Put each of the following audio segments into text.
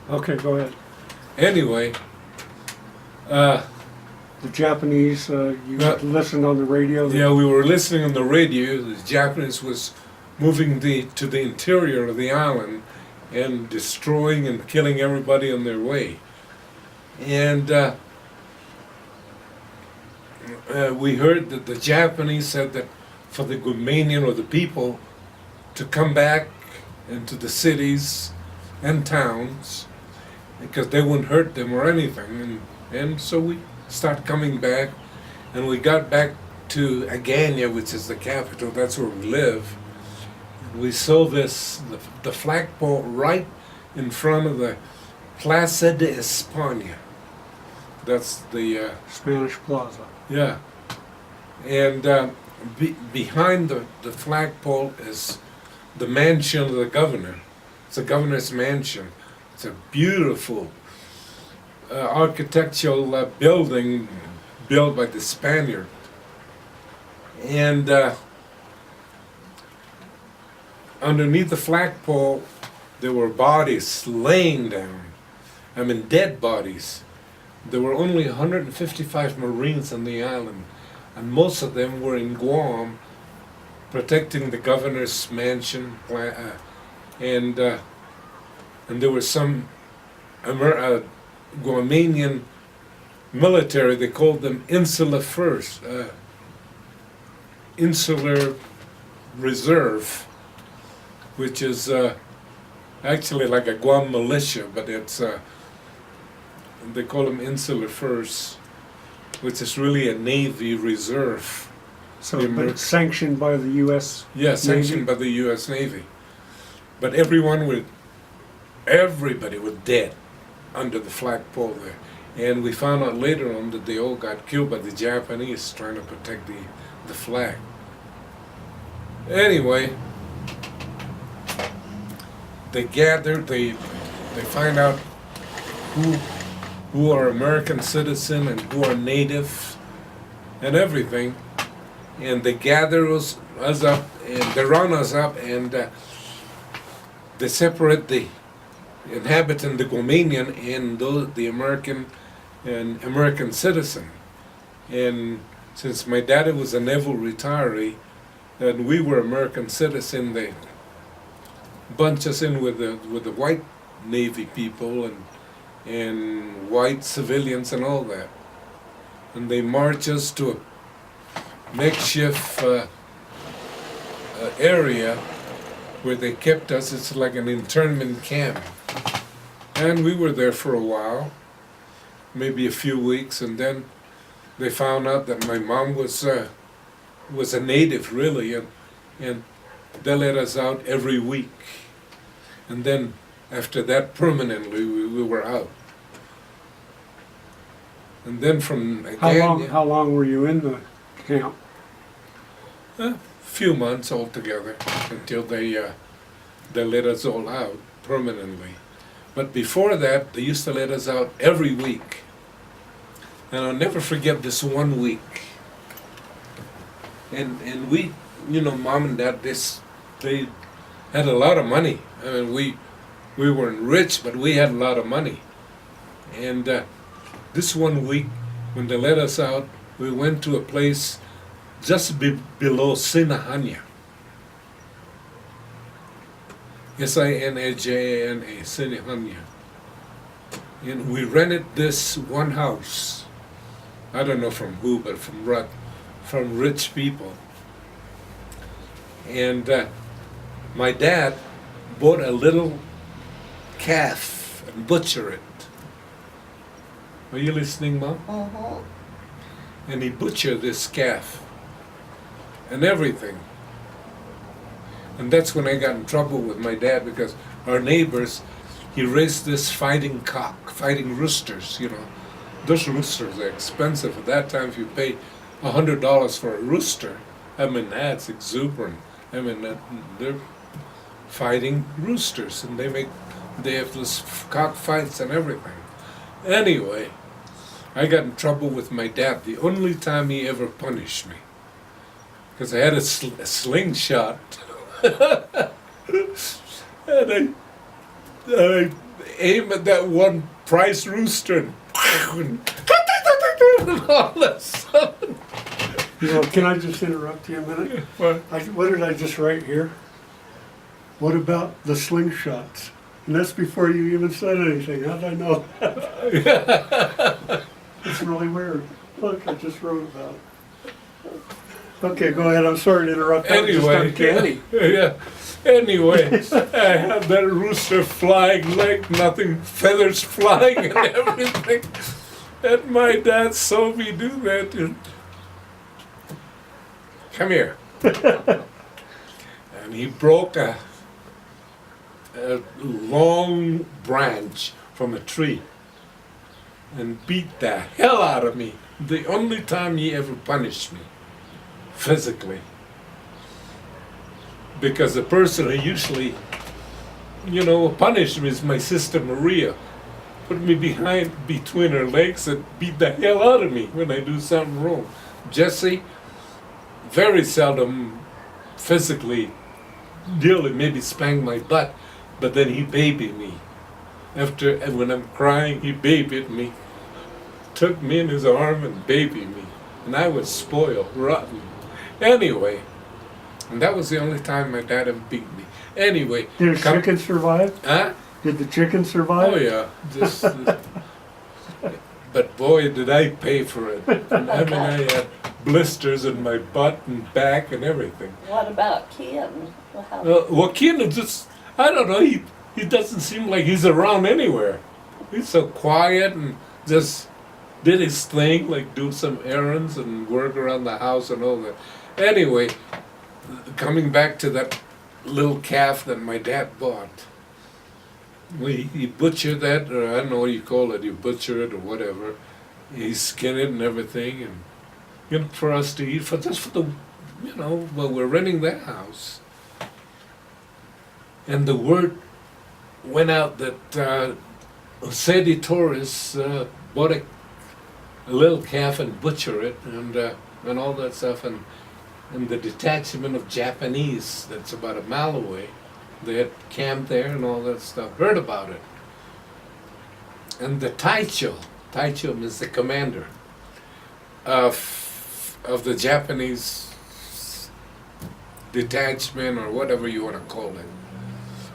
Okay, go ahead. Anyway, The Japanese, you Uh, listened on the radio? yeah, we were listening on the radio. The Japanese was moving to the interior of the island and destroying and killing everybody on their way. And we heard that the Japanese said that for the Gumanian or the people to come back into the cities and towns because they wouldn't hurt them or anything. And so we started coming back, and we got back to Agana, which is the capital. That's where we live. We saw the flagpole right in front of the Plaza de España. That's the Spanish Plaza. yeah. And behind the flagpole is the mansion of the governor. It's the governor's mansion. It's a beautiful architectural building built by the Spaniard. And underneath the flagpole, there were bodies laying down. I mean, dead bodies. There were only 155 Marines on the island, and most of them were in Guam, protecting the governor's mansion. And there were some Guamanian military. They called them Insular Reserve, which is actually like a Guam militia, but it's they call them Insular First, which is really a Navy reserve. So, but it's sanctioned by the U.S. Yeah, sanctioned Navy? by the U.S. Navy. But everybody was dead under the flagpole there. And we found out later on that they all got killed by the Japanese trying to protect the flag. Anyway, they gathered, they find out who are American citizen and who are native and everything. And they gather us up and they round us up and they separate the inhabitant, the Guamanian, and the American and American citizen. And since my daddy was a naval retiree and we were American citizen, they bunched us in with the white Navy people and white civilians and all that. And they marched us to a makeshift area where they kept us. It's like an internment camp. And we were there for a while, maybe a few weeks, and then they found out that my mom was a native, really, and they let us out every week. And then after that, permanently, we were out. And then from again, How long were you in the camp? a few months altogether until they let us all out permanently. But before that, they used to let us out every week. And I'll never forget this one week. And we, Mom and Dad, they had a lot of money. I mean, we weren't rich, but we had a lot of money. And this one week, when they let us out, we went to a place just below Sinajana. Sinajana, Sinajana. And we rented this one house. I don't know from who, but from rich people. And my dad bought a little calf and butchered it. Are you listening, Mom? Mm-hmm. And he butchered this calf and everything. And that's when I got in trouble with my dad, because our neighbors, he raised this fighting roosters, Those roosters are expensive. At that time, if you pay $100 for a rooster, I mean, that's exuberant. I mean, they're fighting roosters, and they have this cockfights and everything. Anyway, I got in trouble with my dad, the only time he ever punished me, because I had a slingshot. and aim at that one price rooster and all that stuff. You know, can I just interrupt you a minute? But What did I just write here? What about the slingshots? And that's before you even said anything. How did I know that? It's really weird. Look, I just wrote about it. Okay, go ahead. I'm sorry to interrupt. That was just anyway, uncanny. yeah. Anyway, I had that rooster flying like nothing, feathers flying and everything. And my dad saw me do that. And, come here. And he broke a long branch from a tree and beat the hell out of me. The only time he ever punished me physically. Because the person who usually, punished me is my sister Maria. Put me between her legs and beat the hell out of me when I do something wrong. Jesse, very seldom physically, really maybe spanked my butt, but then he babied me. And when I'm crying, he babied me. Took me in his arm and babied me. And I was spoiled, rotten. Anyway, and that was the only time my dad ever beat me. Anyway. Did the chicken survive? Huh? Did the chicken survive? Oh yeah. But boy, did I pay for it. And I had blisters in my butt and back and everything. What about Ken? How- Joaquin is just, I don't know, he doesn't seem like he's around anywhere. He's so quiet and just did his thing, like do some errands and work around the house and all that. Anyway, coming back to that little calf that my dad bought. He butchered that, or I don't know what you call it, you butcher it or whatever. He skinned it and everything, and for us to eat, just for the, well, we're renting that house. And the word went out that DeTorres bought a little calf and butchered it, and all that stuff, and the detachment of Japanese that's about a mile away, they had camped there and all that stuff, heard about it. And the Taicho is the commander of the Japanese detachment, or whatever you want to call it,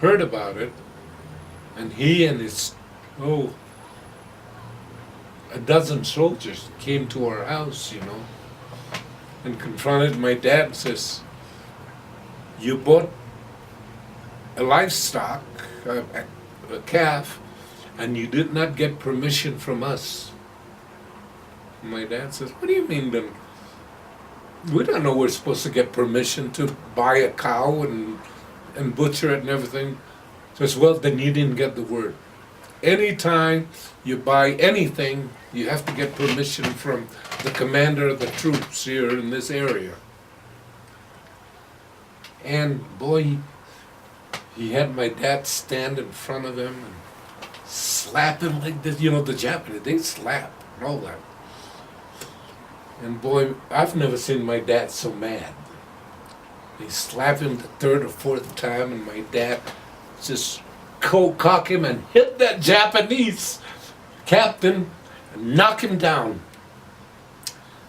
heard about it, and he and his, a dozen soldiers came to our house, and confronted my dad and says, you bought a livestock, a calf, and you did not get permission from us. My dad says, what do you mean then? We don't know we're supposed to get permission to buy a cow and butcher it and everything. Says, well, then you didn't get the word. Anytime you buy anything, you have to get permission from the commander of the troops here in this area. And boy, he had my dad stand in front of him and slap him like this. The Japanese, they slap and all that. And boy, I've never seen my dad so mad. He slapped him the third or fourth time, and my dad just cock him and hit that Japanese captain and knock him down.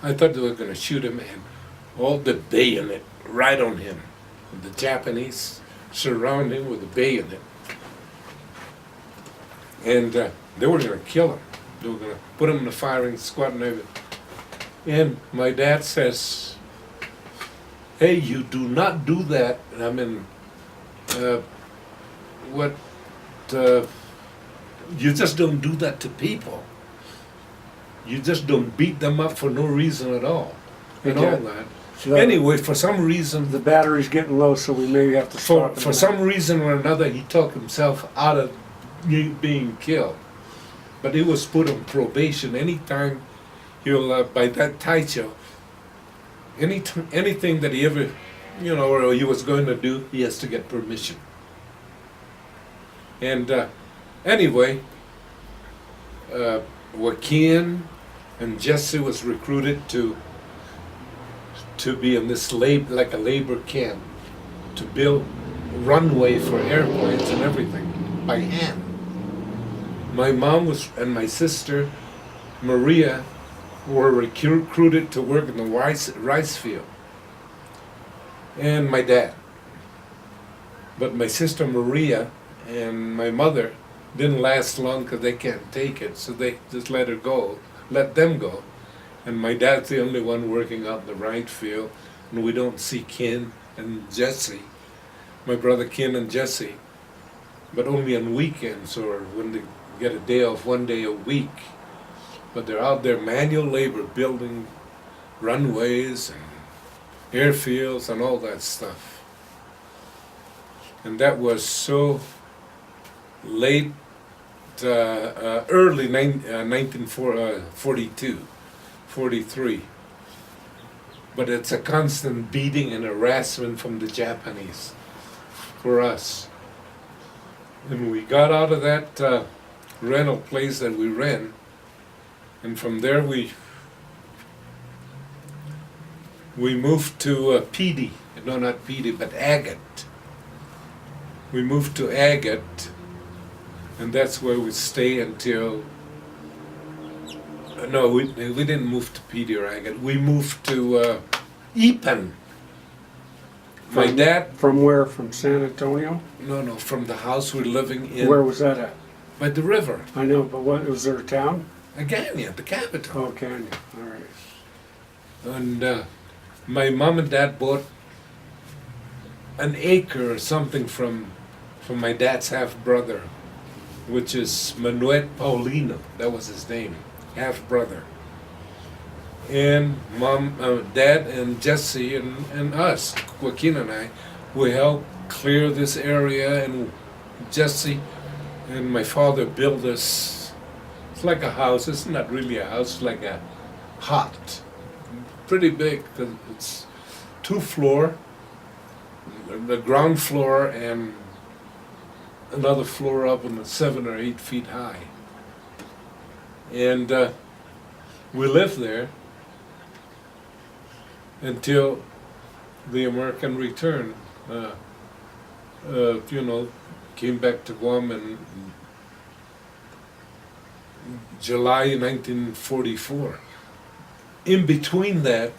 I thought they were going to shoot him, and all the bayonet right on him. And the Japanese surround him with a bayonet. And they were going to kill him. They were going to put him in the firing squad and everything. And my dad says, hey, you do not do that. I mean, you just don't do that to people. You just don't beat them up for no reason at all. And all that. So anyway, for some reason, the battery's getting low, so we may have to stop. for some reason or another, he took himself out of being killed. But he was put on probation. Anytime he'll, by that Taicho, anything that he ever, or he was going to do, he has to get permission. And anyway, Joaquin and Jesse was recruited to be in this like a labor camp, to build runway for airplanes and everything by hand. My mom and my sister, Maria, were recruited to work in the rice field. And my dad. But my sister Maria and my mother didn't last long because they can't take it, so they just let them go. And my dad's the only one working out in the right field, and we don't see Ken and Jesse, my brother Ken and Jesse, but only on weekends or when they get a day off, 1 day a week. But they're out there manual labor building runways and airfields and all that stuff. And that was so late, early 1942, 43. But it's a constant beating and harassment from the Japanese for us. And we got out of that rental place that we rent, and from there we moved to Petey. No, not Petey, but Agate. We moved to Agate, and that's where we stay until. No, we didn't move to Petey or Agate. We moved to Epen. My dad. From where? From San Antonio? No, from the house we're living in. Where was that at? By the river. I know, but what was there a town? Agania, the capital. Oh, Canyon. All right. And my mom and dad bought an acre or something from my dad's half brother, which is Manuel Paulino. That was his name, half brother. And mom, dad, and Jesse and us, Joaquin and I, we helped clear this area. And Jesse and my father built this. It's like a house. It's not really a house. It's like a hut. Pretty big. It's 2-floor, the ground floor, and another floor up, and 7 or 8 feet high. And we lived there until the American return. Came back to Guam in July 1944. In between that,